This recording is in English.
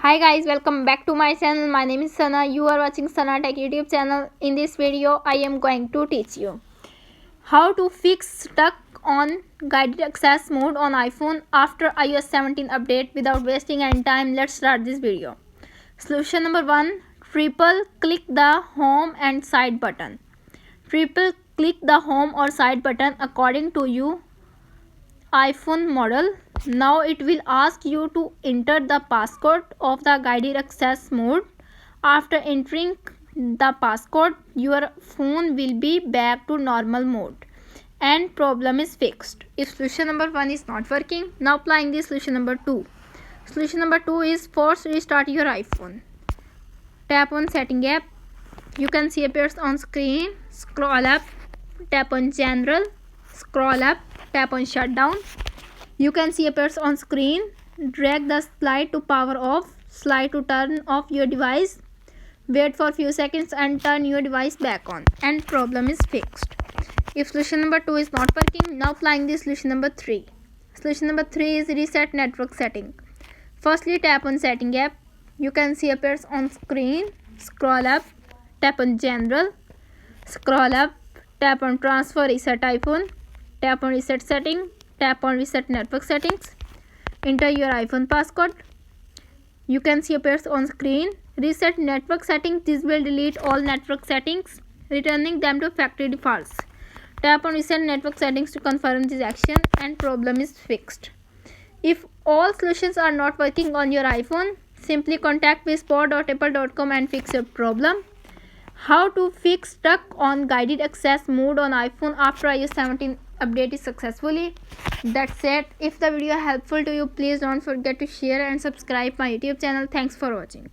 Hi guys, welcome back to my channel. My name is Sana. You are watching Sana Tech YouTube channel. In this video, I am going to teach you how to fix stuck on guided access mode on iPhone after iOS 17 update without wasting any time. Let's start this video. Solution number 1. Triple click the home and side button. Triple click the home or side button according to you iPhone model. Now it will ask you to enter the passcode of the guided access mode. After entering the passcode, your phone will be back to normal mode and problem is fixed. If solution number 1 is not working, now applying the solution number 2. Solution number 2 is force restart your iPhone. Tap on setting app. You can see appears on screen. Scroll up, tap on general, scroll up, tap on shutdown. You can see appears on screen. Drag the slide to power off, slide to turn off your device. Wait for few seconds and turn your device back on and problem is fixed. If solution number 2 is not working, now applying the solution number 3. Solution number 3 is reset network setting. Firstly, tap on setting app. You can see appears on screen. Scroll up, tap on general, scroll up, tap on transfer reset iPhone, tap on reset setting, tap on reset network settings. Enter your iPhone passcode. You can see appears on screen. Reset network settings. This will delete all network settings, returning them to factory defaults. Tap on reset network settings to confirm this action and problem is fixed. If all solutions are not working on your iPhone, simply contact support.apple.com and fix your problem. How to fix stuck on guided access mode on iPhone after iOS 17 update is successfully. That's it. If the video helpful to you, please don't forget to share and subscribe my YouTube channel. Thanks for watching.